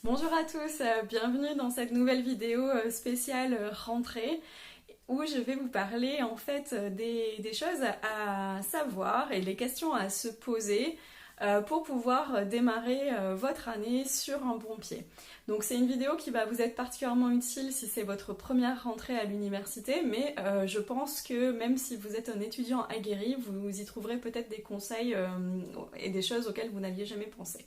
Bonjour à tous, bienvenue dans cette nouvelle vidéo spéciale rentrée où je vais vous parler en fait des choses à savoir et les questions à se poser pour pouvoir démarrer votre année sur un bon pied. Donc c'est une vidéo qui va vous être particulièrement utile si c'est votre première rentrée à l'université, mais je pense que même si vous êtes un étudiant aguerri, vous y trouverez peut-être des conseils et des choses auxquelles vous n'aviez jamais pensé.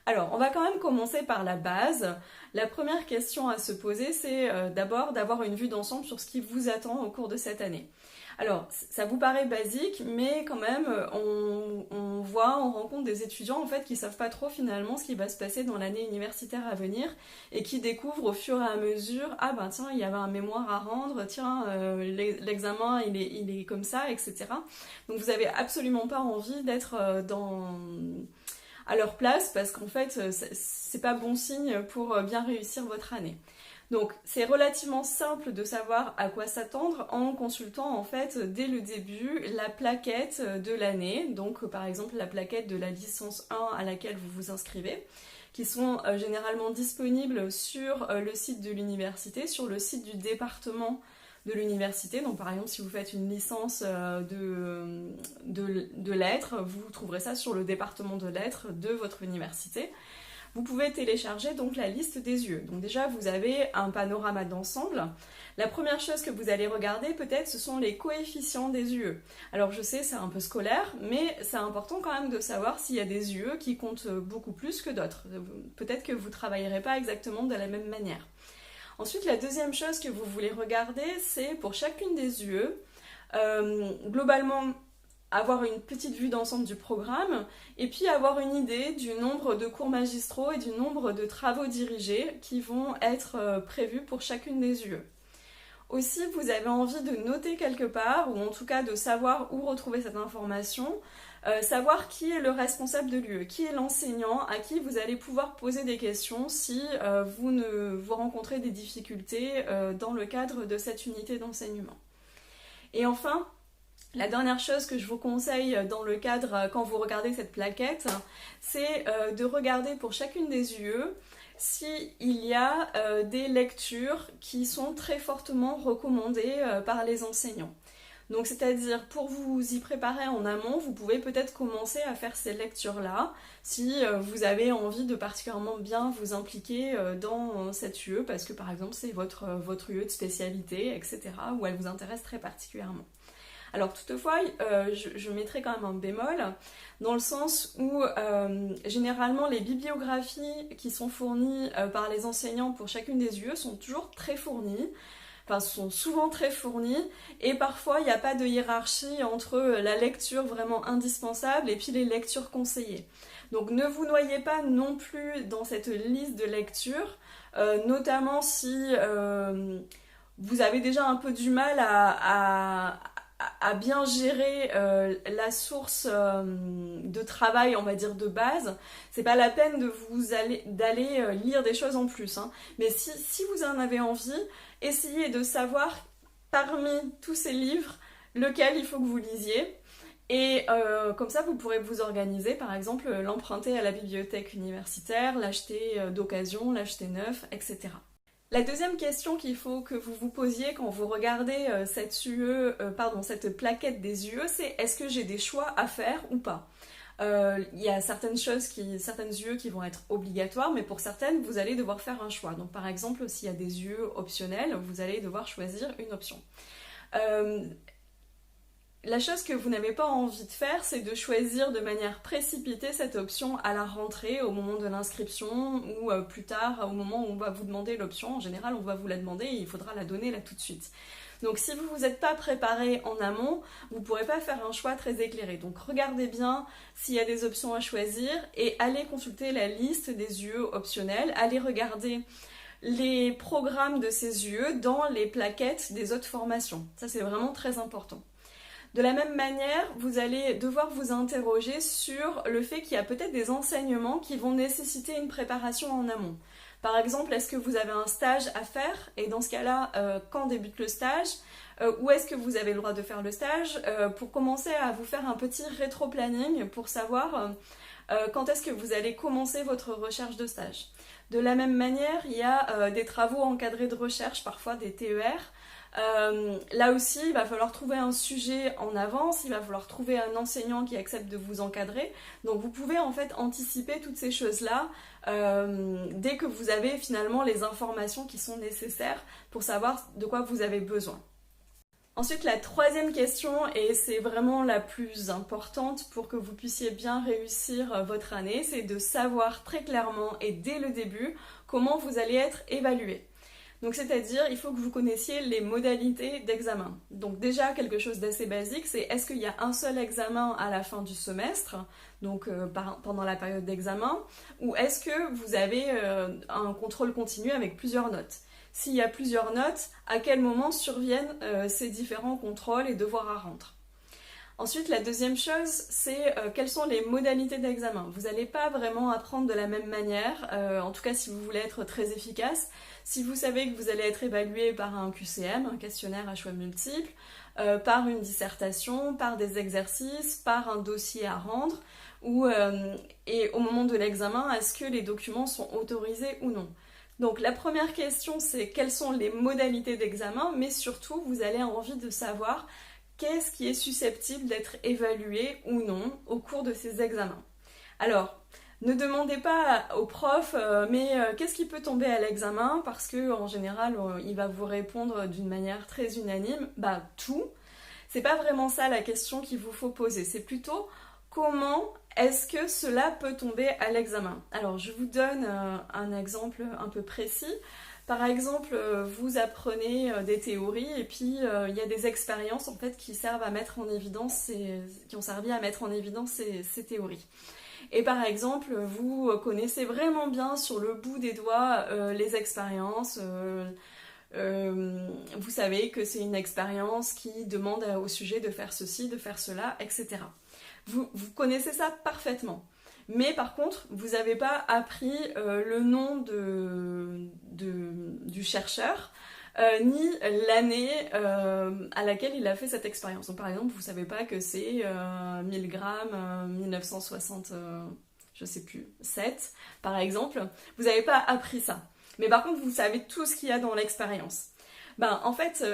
Alors, on va quand même commencer par la base. La première question à se poser, c'est d'abord d'avoir une vue d'ensemble sur ce qui vous attend au cours de cette année. Alors, ça vous paraît basique, mais quand même, on rencontre des étudiants en fait qui savent pas trop finalement ce qui va se passer dans l'année universitaire à venir et qui découvrent au fur et à mesure, ah ben tiens, il y avait un mémoire à rendre, tiens, l'examen il est comme ça, etc. Donc vous avez absolument pas envie d'être à leur place parce qu'en fait c'est pas bon signe pour bien réussir votre année. Donc c'est relativement simple de savoir à quoi s'attendre en consultant en fait dès le début la plaquette de l'année, donc par exemple la plaquette de la licence 1 à laquelle vous vous inscrivez, qui sont généralement disponibles sur le site de l'université, sur le site du département de l'université. Donc par exemple si vous faites une licence de lettres, vous trouverez ça sur le département de lettres de votre université. Vous pouvez télécharger donc la liste des UE. Donc déjà vous avez un panorama d'ensemble. La première chose que vous allez regarder peut-être ce sont les coefficients des UE. Alors je sais c'est un peu scolaire mais c'est important quand même de savoir s'il y a des UE qui comptent beaucoup plus que d'autres. Peut-être que vous ne travaillerez pas exactement de la même manière. Ensuite, la deuxième chose que vous voulez regarder, c'est pour chacune des UE, globalement, avoir une petite vue d'ensemble du programme et puis avoir une idée du nombre de cours magistraux et du nombre de travaux dirigés qui vont être prévus pour chacune des UE. Aussi, vous avez envie de noter quelque part, ou en tout cas de savoir où retrouver cette information, savoir qui est le responsable de l'UE, qui est l'enseignant, à qui vous allez pouvoir poser des questions si vous rencontrez des difficultés dans le cadre de cette unité d'enseignement. Et enfin, la dernière chose que je vous conseille dans le cadre, quand vous regardez cette plaquette, c'est de regarder pour chacune des UE s'il y a des lectures qui sont très fortement recommandées par les enseignants. Donc c'est-à-dire pour vous y préparer en amont, vous pouvez peut-être commencer à faire ces lectures-là si vous avez envie de particulièrement bien vous impliquer dans cette UE parce que par exemple c'est votre UE de spécialité, etc. où elle vous intéresse très particulièrement. Alors toutefois, je mettrai quand même un bémol, dans le sens où généralement les bibliographies qui sont fournies par les enseignants pour chacune des UE sont toujours très fournies, enfin sont souvent très fournies, et parfois il n'y a pas de hiérarchie entre la lecture vraiment indispensable et puis les lectures conseillées. Donc ne vous noyez pas non plus dans cette liste de lectures, notamment si vous avez déjà un peu du mal à bien gérer la source de travail, on va dire, de base. C'est pas la peine d'aller lire des choses en plus. Hein. Mais si vous en avez envie, essayez de savoir parmi tous ces livres lequel il faut que vous lisiez. Et comme ça, vous pourrez vous organiser, par exemple, l'emprunter à la bibliothèque universitaire, l'acheter d'occasion, l'acheter neuf, etc. La deuxième question qu'il faut que vous vous posiez quand vous regardez cette plaquette des UE, c'est est-ce que j'ai des choix à faire ou pas? Il y a certaines UE qui vont être obligatoires, mais pour certaines, vous allez devoir faire un choix. Donc par exemple, s'il y a des UE optionnelles, vous allez devoir choisir une option. La chose que vous n'avez pas envie de faire, c'est de choisir de manière précipitée cette option à la rentrée, au moment de l'inscription, ou plus tard, au moment où on va vous demander l'option. En général, on va vous la demander et il faudra la donner là tout de suite. Donc si vous ne vous êtes pas préparé en amont, vous ne pourrez pas faire un choix très éclairé. Donc regardez bien s'il y a des options à choisir et allez consulter la liste des UE optionnelles, allez regarder les programmes de ces UE dans les plaquettes des autres formations. Ça, c'est vraiment très important. De la même manière, vous allez devoir vous interroger sur le fait qu'il y a peut-être des enseignements qui vont nécessiter une préparation en amont. Par exemple, est-ce que vous avez un stage à faire? Et dans ce cas-là, quand débute le stage? Où est-ce que vous avez le droit de faire le stage? Pour commencer à vous faire un petit rétro-planning pour savoir quand est-ce que vous allez commencer votre recherche de stage. De la même manière, il y a des travaux encadrés de recherche, parfois des TER. Là aussi, il va falloir trouver un sujet en avance, il va falloir trouver un enseignant qui accepte de vous encadrer. Donc vous pouvez en fait anticiper toutes ces choses-là dès que vous avez finalement les informations qui sont nécessaires pour savoir de quoi vous avez besoin. Ensuite, la troisième question, et c'est vraiment la plus importante pour que vous puissiez bien réussir votre année, c'est de savoir très clairement et dès le début comment vous allez être évalué. Donc c'est-à-dire, il faut que vous connaissiez les modalités d'examen. Donc déjà, quelque chose d'assez basique, c'est est-ce qu'il y a un seul examen à la fin du semestre, donc pendant la période d'examen, ou est-ce que vous avez un contrôle continu avec plusieurs notes? S'il y a plusieurs notes, à quel moment surviennent ces différents contrôles et devoirs à rendre? Ensuite, la deuxième chose, c'est quelles sont les modalités d'examen. Vous n'allez pas vraiment apprendre de la même manière, en tout cas si vous voulez être très efficace. Si vous savez que vous allez être évalué par un QCM, un questionnaire à choix multiples, par une dissertation, par des exercices, par un dossier à rendre, et au moment de l'examen, est-ce que les documents sont autorisés ou non? Donc la première question, c'est quelles sont les modalités d'examen, mais surtout, vous allez avoir envie de savoir qu'est-ce qui est susceptible d'être évalué ou non au cours de ces examens. Alors, ne demandez pas au prof, qu'est-ce qui peut tomber à l'examen? Parce qu'en général, il va vous répondre d'une manière très unanime, tout. C'est pas vraiment ça la question qu'il vous faut poser, c'est plutôt comment est-ce que cela peut tomber à l'examen? Alors, je vous donne un exemple un peu précis. Par exemple, vous apprenez des théories et puis il y a des expériences en fait qui servent à mettre en évidence qui ont servi à mettre en évidence ces théories. Et par exemple, vous connaissez vraiment bien sur le bout des doigts les expériences. Vous savez que c'est une expérience qui demande au sujet de faire ceci, de faire cela, etc. Vous connaissez ça parfaitement. Mais par contre, vous n'avez pas appris le nom du chercheur, ni l'année à laquelle il a fait cette expérience. Donc par exemple, vous ne savez pas que c'est 1000 grammes 1960, je sais plus, 7 par exemple. Vous n'avez pas appris ça. Mais par contre, vous savez tout ce qu'il y a dans l'expérience. En fait,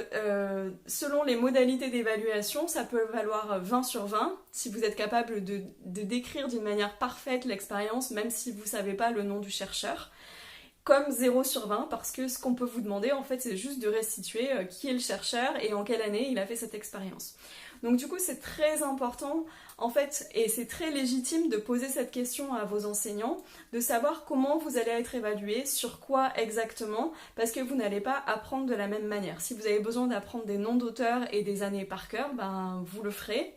selon les modalités d'évaluation, ça peut valoir 20 sur 20 si vous êtes capable de décrire d'une manière parfaite l'expérience, même si vous ne savez pas le nom du chercheur, comme 0 sur 20, parce que ce qu'on peut vous demander, en fait, c'est juste de restituer qui est le chercheur et en quelle année il a fait cette expérience. Donc du coup, c'est très important, en fait, et c'est très légitime de poser cette question à vos enseignants, de savoir comment vous allez être évalué, sur quoi exactement, parce que vous n'allez pas apprendre de la même manière. Si vous avez besoin d'apprendre des noms d'auteurs et des années par cœur, vous le ferez,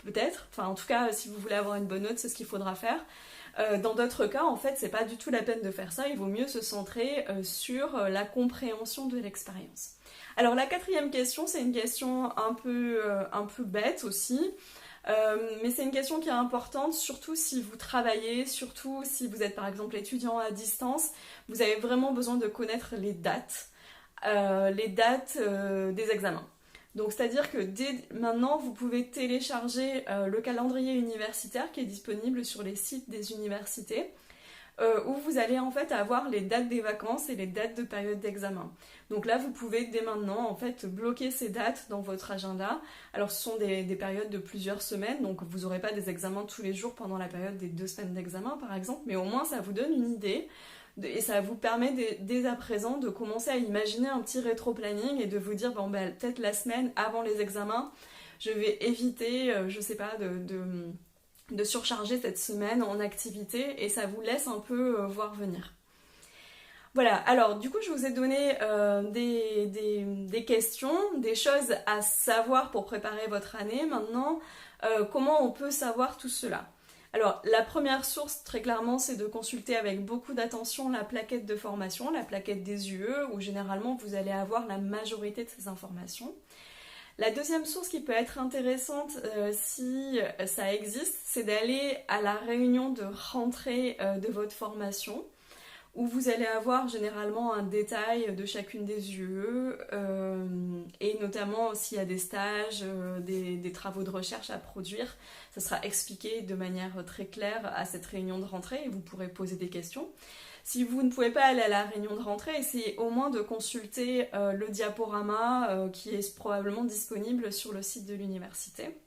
peut-être. Enfin, en tout cas, si vous voulez avoir une bonne note, c'est ce qu'il faudra faire. Dans d'autres cas, en fait, c'est pas du tout la peine de faire ça. Il vaut mieux se centrer sur la compréhension de l'expérience. Alors la quatrième question, c'est une question un peu bête aussi, mais c'est une question qui est importante, surtout si vous travaillez, surtout si vous êtes par exemple étudiant à distance, vous avez vraiment besoin de connaître les dates des examens. Donc c'est-à-dire que dès maintenant, vous pouvez télécharger le calendrier universitaire qui est disponible sur les sites des universités, où vous allez en fait avoir les dates des vacances et les dates de période d'examen. Donc là, vous pouvez dès maintenant en fait bloquer ces dates dans votre agenda. Alors ce sont des périodes de plusieurs semaines, donc vous n'aurez pas des examens tous les jours pendant la période des 2 semaines d'examen par exemple, mais au moins ça vous donne une idée et ça vous permet dès à présent de commencer à imaginer un petit rétro-planning et de vous dire peut-être la semaine avant les examens, je vais éviter, je sais pas, de surcharger cette semaine en activité et ça vous laisse un peu voir venir. Voilà, alors du coup je vous ai donné des questions, des choses à savoir pour préparer votre année. Maintenant, comment on peut savoir tout cela? Alors la première source très clairement c'est de consulter avec beaucoup d'attention la plaquette de formation, la plaquette des UE où généralement vous allez avoir la majorité de ces informations. La deuxième source qui peut être intéressante si ça existe, c'est d'aller à la réunion de rentrée de votre formation où vous allez avoir généralement un détail de chacune des UE et notamment s'il y a des stages, des travaux de recherche à produire, ça sera expliqué de manière très claire à cette réunion de rentrée et vous pourrez poser des questions. Si vous ne pouvez pas aller à la réunion de rentrée, essayez au moins de consulter le diaporama qui est probablement disponible sur le site de l'université.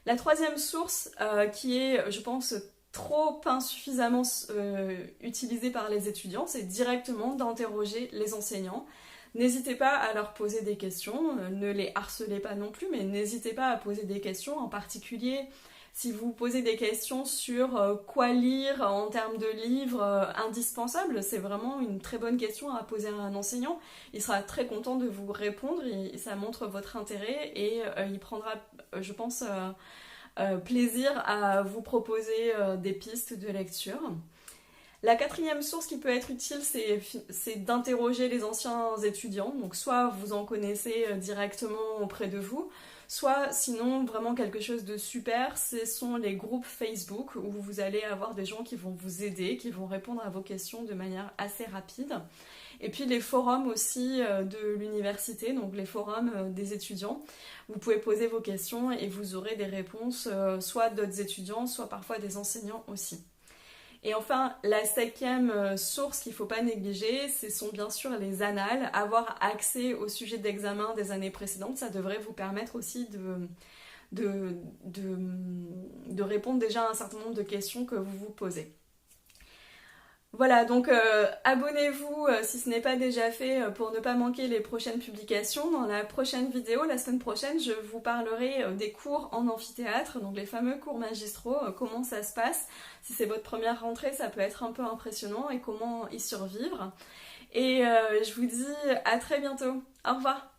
La troisième source qui est, je pense, trop insuffisamment utilisée par les étudiants, c'est directement d'interroger les enseignants. N'hésitez pas à leur poser des questions, ne les harcelez pas non plus, mais n'hésitez pas à poser des questions, en particulier si vous posez des questions sur quoi lire en termes de livres indispensables, c'est vraiment une très bonne question à poser à un enseignant. Il sera très content de vous répondre, ça montre votre intérêt et il prendra, je pense, plaisir à vous proposer des pistes de lecture. La quatrième source qui peut être utile, c'est d'interroger les anciens étudiants. Donc soit vous en connaissez directement auprès de vous, soit sinon vraiment quelque chose de super, ce sont les groupes Facebook où vous allez avoir des gens qui vont vous aider, qui vont répondre à vos questions de manière assez rapide. Et puis les forums aussi de l'université, donc les forums des étudiants. Vous pouvez poser vos questions et vous aurez des réponses soit d'autres étudiants, soit parfois des enseignants aussi. Et enfin, la cinquième source qu'il ne faut pas négliger, ce sont bien sûr les annales. Avoir accès au sujet d'examen des années précédentes, ça devrait vous permettre aussi de répondre déjà à un certain nombre de questions que vous vous posez. Voilà, donc abonnez-vous si ce n'est pas déjà fait pour ne pas manquer les prochaines publications. Dans la prochaine vidéo, la semaine prochaine, je vous parlerai des cours en amphithéâtre, donc les fameux cours magistraux, comment ça se passe. Si c'est votre première rentrée, ça peut être un peu impressionnant et comment y survivre. Et je vous dis à très bientôt. Au revoir.